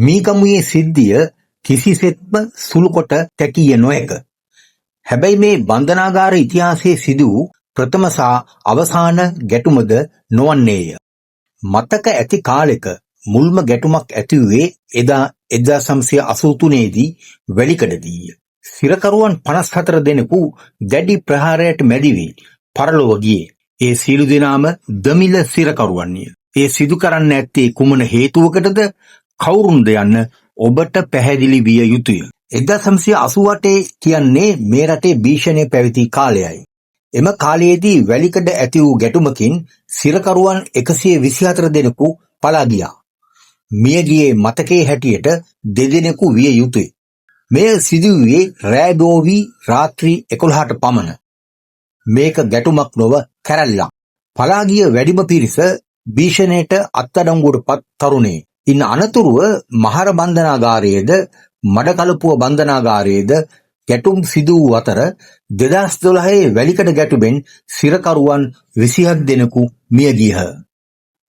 මීගමුවේ සිද්ධිය කිසිසේත්ම සුළුකොට තැකිය නොහැක. හැබැයි මේ බන්ධනාගාර ඉතිහාසයේ සිදු වූ ප්‍රථම සහ අවසාන ගැටුමද නොවන්නේය. මතක ඇති කාලෙක මුල්ම ගැටුමක් ඇතිවුවේ එදා 1983 වැලිකඩදීය. සිරකරුවන් 54 දෙනෙකු දැඩි ප්‍රහාරයට මැදි වී පරලොව ගියේ. ඒ සියලු දෙනාම දමිළ සිරකරුවන්ය. ඒ සිදු කරන්න ඇත්තේ කුමන හේතුවකටද කවුරුන්ද යන්න ඔබට පැහැදිලි විය යුතුය. 1988 කියන්නේ මේ රටේ භීෂණය පැවති කාලයයි. එම කාලයේදී වැලිකඩ ඇති වූ ගැටුමකින් සිරකරුවන් 124 දෙනෙකු පලා ගියා. මියගියේ මතකයේ හැටියට 2 දෙනෙකු විය යුතුය. මෙය සිදුවුවේ රෑ දෝවි රාත්‍රී 11ට පමණ. මේක ගැටුමක් නොව කැරැල්ලක්. පලා ගිය වැඩිම පිරිස භීෂණයට අත්අඩංගුවට පත් තරුණේ. ඉන් අනතුරුව මහර බන්ධනාගාරයේද මඩකලපුව බන්ධනාගාරයේද ගැටුම් සිදු වූ අතර 2012 වැලිකඩ ගැටුමෙන් සිරකරුවන් 27 දෙනෙකු මිය ගියහ.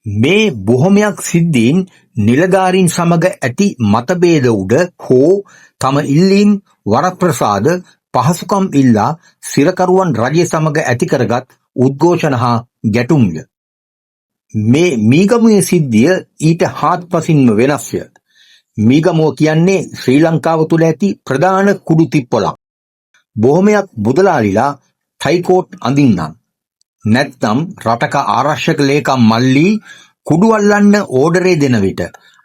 මේ බොහොමයක් සිද්ධීන් නිලධාරීන් සමග ඇති මතභේද උඩ හෝ තම ඉල්ලීම් වරප්‍රසාද පහසුකම් ඉල්ලා සිරකරුවන් රජය සමග ඇති කරගත් උද්ඝෝෂණ හා ගැටුම්ය. මේ මීගමුවේ සිද්ධිය ඊට හාත්පසින්ම වෙනස්ය. මීගමුව කියන්නේ ශ්‍රී ලංකාව තුළ ඇති ප්‍රධාන කුඩු තිප්පොළක්. බොහොමයක් මුදලාලිලා ටයිකෝට් අඳින්නම්. නැත්නම් රටක ආරක්ෂක ලේකම් මල්ලී කුඩු අල්ලන්න ඕඩරේ දෙන විට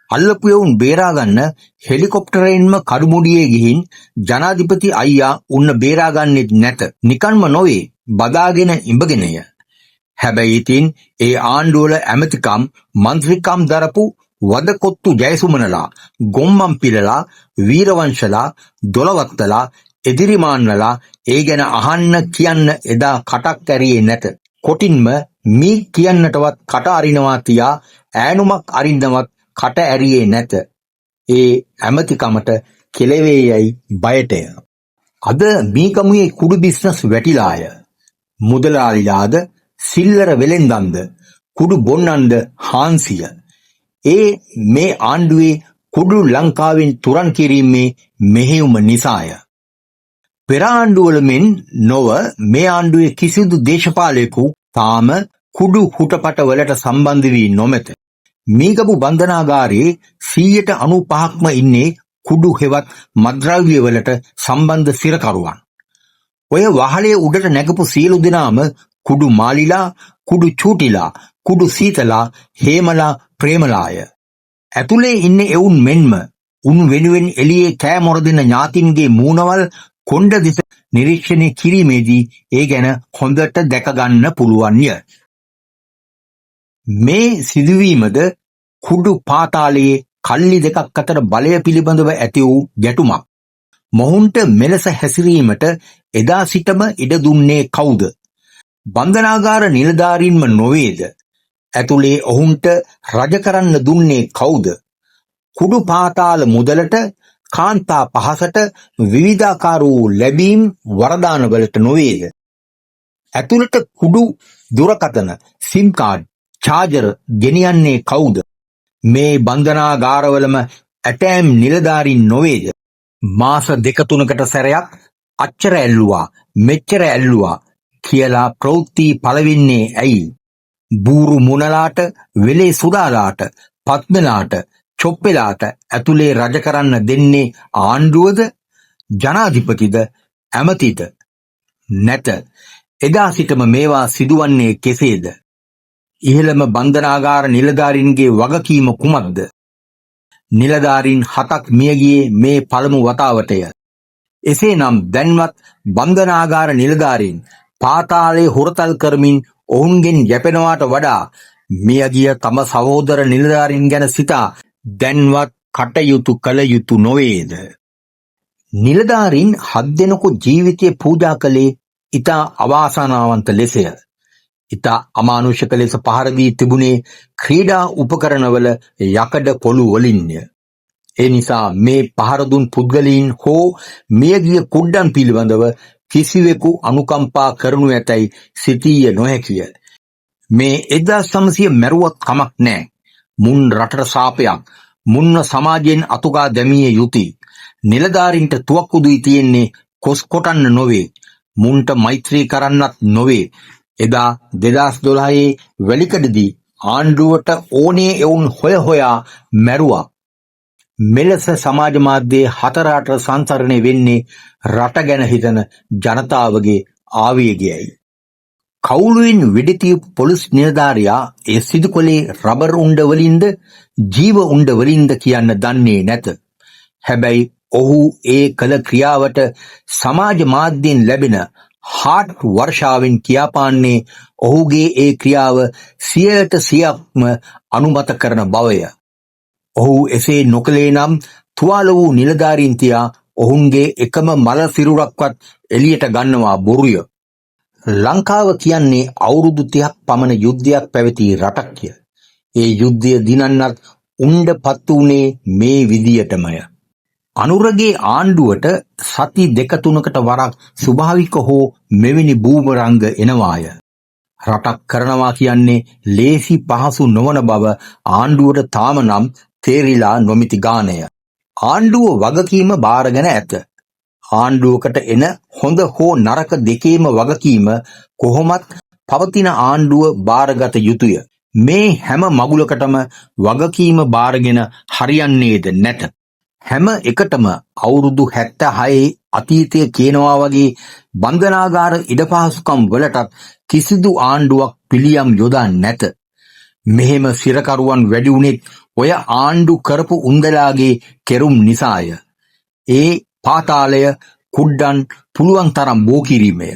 අල්ලපු එවුන් බේරාගන්න හෙලිකොප්ටරයෙන්ම කඩුමුඩියේ ගිහින් ජනාධිපති අයියා උන්න බේරාගන්නෙත් නැත. නිකන්ම නොවේ බදාගෙන ඉඹගෙනය. හැබැයි ඉතින් ඒ ආණ්ඩුවල ඇමතිකම් මන්ත්‍රීකම් දරපු වදකොත්තු ජයසුමනලා, ගොම්මන් පිලලා, වීරවංශලා, දොළවත්තලා, එදිරිමාන්නලා ඒ ගැන අහන්න කියන්න එදා කටක් ඇරියේ නැත. කොටින්ම මී කියන්නටවත් කට අරිනවා තියා ඈනුමක් අරින්නවත් කට ඇරියේ නැත. ඒ ඇමතිකමට කෙලවේයයි බයටය. අද මීගමුවේ කුඩු බිස්නස් වැටිලාය. මුදලාලිලාද සිල්ලර වෙලෙන්දන්ද කුඩු බොන්නන්ද හාන්සිය. ඒ මේ ආණ්ඩුවේ කුඩු ලංකාවෙන් තුරන් කිරීමේ මෙහෙයුම නිසාය. පෙර ආණ්ඩුවල මෙන් නොව මේ ආණ්ඩුවේ කිසිදු දේශපාලකයෙකු තාම කුඩු හුටපටවලට සම්බන්ධ වී නොමැත. මීගමු බන්ධනාගාරයේ 95%ක්ම ඉන්නේ කුඩු හෙවත් මත්ද්‍රව්‍ය වලට සම්බන්ධ සිරකරුවන්. ඔය වහලේ උඩට නැගපු සියලු දෙනාම කුඩු මාලිලා, කුඩු චූටිලා, කුඩු සීතලා, හේමලා, ප්‍රේමලාය. ඇතුලේ ඉන්න එවුන් මෙන්ම උන් වෙනුවෙන් එළියේ කෑ මොර දෙන ඥාතින්ගේ මූණවල් කොණ්ඩ දිස නිරීක්ෂණය කිරීමේදී ඒ ගැන හොඳට දැකගන්න පුළුවන්ය. මේ සිදුවීමද කුඩු පාතාලයේ කල්ලි දෙකක් අතර බලය පිළිබඳව ඇති වූ ගැටුමක්. මොහුන්ට මෙලෙස හැසිරීමට එදා සිටම ඉඩ දුන්නේ කවුද? බන්ධනාගාර නිලධාරීන්ම නොවේද? ඇතුලේ ඔහුන්ට රජ කරන්න දුන්නේ කවුද? කුඩු පාතාල මුදලට, කාන්තා පහසට, විවිධාකාර වූ ලැබීම් වරදානවලට නොවේද? ඇතුළට කුඩු දුරකථන, සිම් කාඩ්, චාර්ජර් ගෙනියන්නේ කවුද? මේ බන්ධනාගාරවලම ඇතෑම් නිලධාරීන් නොවේද? මාස 2-3කට සැරයක් අච්චර ඇල්ලුවා, මෙච්චර ඇල්ලුවා කියලා ප්‍රවෘත්ති පළවෙන්නේ ඇයි? බූරු මුනලාට, වෙලේ සුදාලාට, පත්මලාට, චොප්පෙලාට ඇතුලේ රජ කරන්න දෙන්නේ ආණ්ඩුවද? ජනාධිපතිද? ඇමතිද? නැත. එදා සිටම මේවා සිදුවන්නේ කෙසේද? ඉහළම බන්ධනාගාර නිලධාරීන්ගේ වගකීම කුමක්ද? නිලධාරීන් 7ක් මියගියේ මේ පළමු වතාවටය. එසේනම් දැන්වත් බන්ධනාගාර නිලධාරීන් පාතාලයේ හොරතල් කරමින් ඔවුන්ගෙන් යැපෙනවාට වඩා මියගිය තම සහෝදර නිලධාරීන් ගැන සිතා දැන්වත් කටයුතු කළ යුතු නොවේද? නිලධාරීන් 7 දෙනෙකු ජීවිතය පූජා කළේ ඉතා අවාසනාවන්ත ලෙසය. ඉතා අමානුෂික ලෙස පහර දී තිබුණේ ක්‍රීඩා උපකරණවල යකඩ පොළු වලින්ය. ඒ නිසා මේ පහර දුන් පුද්ගලයන් හෝ මියගිය කුඩ්ඩන් පිළිබඳව කිසිවෙකු අනුකම්පා කරනු ඇතැයි සිතීය නොහැකිය. මේ 1900 මැරුවත් කමක් නෑ. මුන් රටට සාපයක්. මුන්ව සමාජයෙන් අතුගා දැමිය යුතුයි. නිලධාරීන්ට තුවක්කු දී තියෙන්නේ කොස් කොටන්න නොවේ. මුන්ට මෛත්‍රී කරන්නත් නොවේ. එදා 2012 වැලිකඩදී ආණ්ඩුවට ඕනේ එවුන් හොයා මැරුවා. මෙලෙස සමාජ මාධ්‍යයේ 4-8 සංසරණය වෙන්නේ රට ගැන හිතන ජනතාවගේ ආවේගයයි. කවුළුවෙන් වෙඩි තියපු පොලිස් නිලධාරියා ඒ සිදු කළේ රබර් උණ්ඩ වලින්ද ජීව උණ්ඩ වලින්ද කියන්න දන්නේ නැත. හැබැයි ඔහු ඒ කළ ක්‍රියාවට සමාජ මාධ්‍යයෙන් ලැබෙන හාට් වර්ෂාවෙන් කියාපාන්නේ ඔහුගේ ඒ ක්‍රියාව 100%ක්ම අනුමත කරන බවය. ඔහු එසේ නොකළේ නම් තුවාල වූ නිලධාරීන් තියා ඔවුන්ගේ එකම මල සිරුරක්වත් එළියට ගන්නවා බොරුය. ලංකාව කියන්නේ අවුරුදු 30ක් පමණ යුද්ධයක් පැවති රටක්ය. ඒ යුද්ධය දිනන්නත් උණ්ඩ පත්තු වුණේ මේ විදියටමය. අනුරගේ ආණ්ඩුවට සති 2-3කට වරක් ස්වභාවික හෝ මෙවැනි බූමරංග එනවාය. රටක් කරනවා කියන්නේ ලේසි පහසු නොවන බව ආණ්ඩුවට තාම නම් තේරිලා නොමිති ගානය. ආණ්ඩුව වගකීම බාරගෙන ඇත. ආණ්ඩුවකට එන හොඳ හෝ නරක දෙකේම වගකීම කොහොමත් පවතින ආණ්ඩුව බාරගත යුතුය. මේ හැම මගුලකටම වගකීම බාරගෙන හරියන්නේද නැත. හැම එකටම අවුරුදු 76 අතීතය කියනවා වගේ බන්ධනාගාර ඉඩපහසුකම් වලටත් කිසිදු ආණ්ඩුවක් පිළියම් යොදා නැත. මෙහෙම සිරකරුවන් වැඩි වුණෙත් ඔය ආණ්ඩු කරපු උන්දලාගේ කෙරුම් නිසාය. ඒ පාතාලය කුඩ්ඩන් පුළුවන් තරම් බෝ කිරීමය.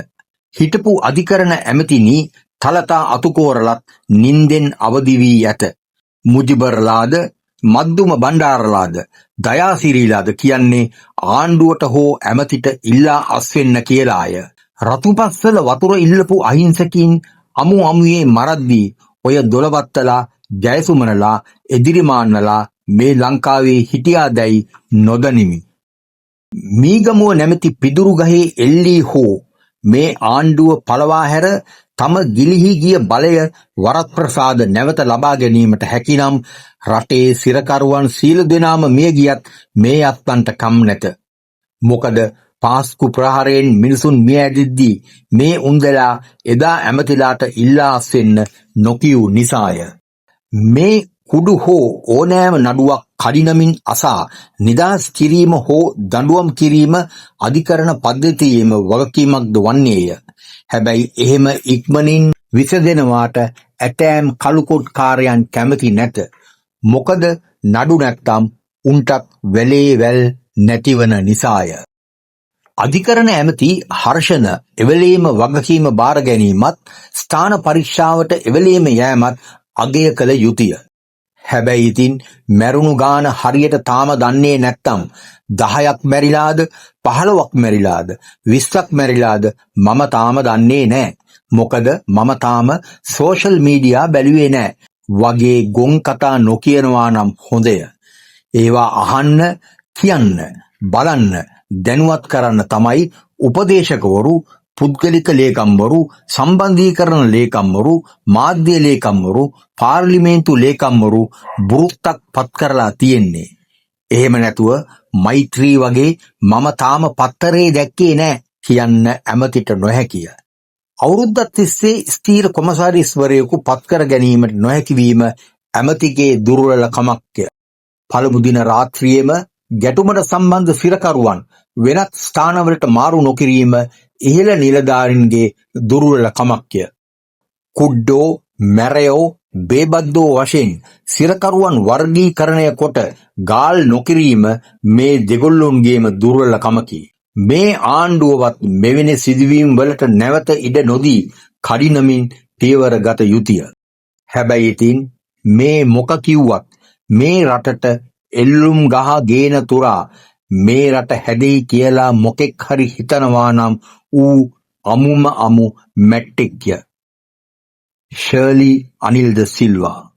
හිටපු අධිකරණ ඇමතිනි තලතා අතුකෝරලත් නින්දෙන් අවදි වී ඇත. මුජිබර්ලාද මද්දුම බණ්ඩාරලාද දයාසිරීලාද කියන්නේ ආණ්ඩුවට හෝ ඇමතිට ඉල්ලා අස්වෙන්න කියලාය. රතුපස්වල වතුර ඉල්ලපු අහිංසකින් අමු අමුයේ මරද්දී ඔය දොළවත්තලා ජයසුමනලා එදිරිමාන්නලා මේ ලංකාවේ හිටියාදැයි නොදනිමි. මීගමුව නැමැති පිදුරු ගහේ එල්ලී හෝ මේ ආණ්ඩුව පළවා හැර තම ගිලිහි ගිය බලය වරප්‍රසාද නැවත ලබා ගැනීමට හැකිනම් රටේ සිරකරුවන් සීල දෙනාම මිය ගියත් මේ අත්තන්ට කම් නැත. මොකද පාස්කු ප්‍රහාරයෙන් මිනිසුන් මිය ඇදිද්දී මේ උන්දලා එදා ඇමතිලාට ඉල්ලා අස්වෙන්න නොකියූ නිසාය. මේ කුඩු හෝ ඕනෑම නඩුවක් කඩිනමින් අසා නිදහස් කිරීම හෝ දඬුවම් කිරීම අධිකරණ පද්ධතියේම වගකීමක්ද වන්නේය. හැබැයි එහෙම ඉක්මනින් විසඳෙනවාට ඇතෑම් කළුකොට්කාරයන් කැමති නැත. මොකද නඩු නැත්තම් උන්ටත් වැලේ වැල් නැතිවන නිසාය. අධිකරණ ඇමති හර්ෂණ එවලේම වගකීම බාර ගැනීමත් ස්ථාන පරීක්ෂාවට එවලේම යෑමත් අගය කළ යුතුය. හැබැයි ඉතින් මැරුණු ගාන හරියට තාම දන්නේ නැත්තම් 10ක් මැරිලාද 15ක් මැරිලාද 20ක් මැරිලාද මම තාම දන්නේ නෑ. මොකද මම තාම සෝෂල් මීඩියා බැලුවේ නෑ වගේ ගොන් කතා නොකියනවා නම් හොඳය. ඒවා අහන්න, කියන්න, බලන්න, දැනුවත් කරන්න තමයි උපදේශකවරු, පුද්ගලික ලේකම්වරු, සම්බන්ධීකරණ ලේකම්වරු, මාධ්‍ය ලේකම්වරු, පාර්ලිමේන්තු ලේකම්වරු බුරුත්තක් පත් කරලා තියෙන්නේ. එහෙම නැතුව මෛත්‍රී වගේ මම තාම පත්තරේ දැක්කේ නෑ කියන්න ඇමතිට නොහැකිය. අවුරුද්දක් තිස්සේ ස්ථීර කොමසාරිස්වරයෙකු පත් කර ගැනීමට නොහැකිවීම ඇමතිගේ දුර්වලකමක්ය. පළමු දින රාත්‍රියේම ගැටුමට සම්බන්ධ සිරකරුවන් වෙනත් ස්ථානවලට මාරු නොකිරීම ඉහළ නිලධාරීන්ගේ දුර්වලකමක්ය. කුඩ්ඩෝ, මැරයෝ, බේබද්දෝ වශයෙන් සිරකරුවන් වර්ගීකරණය කොට ගාල් නොකිරීම මේ දෙගොල්ලොන්ගේම දුර්වලකමකි. මේ ආණ්ඩුවවත් මෙවැනි සිදුවීම් වලට නැවත ඉඩ නොදී කඩිනමින් පියවර ගත යුතුය. හැබැයි ඉතින් මේ මොක කිව්වත් මේ රටට එල්ලුම් ගහ ගේන තුරා මේ රට හැදෙයි කියලා මොකෙක් හරි හිතනවා නම් ඌ අමුම අමු මැට්ටෙක්ය. ශර්ලි අනිල් ද සිල්වා.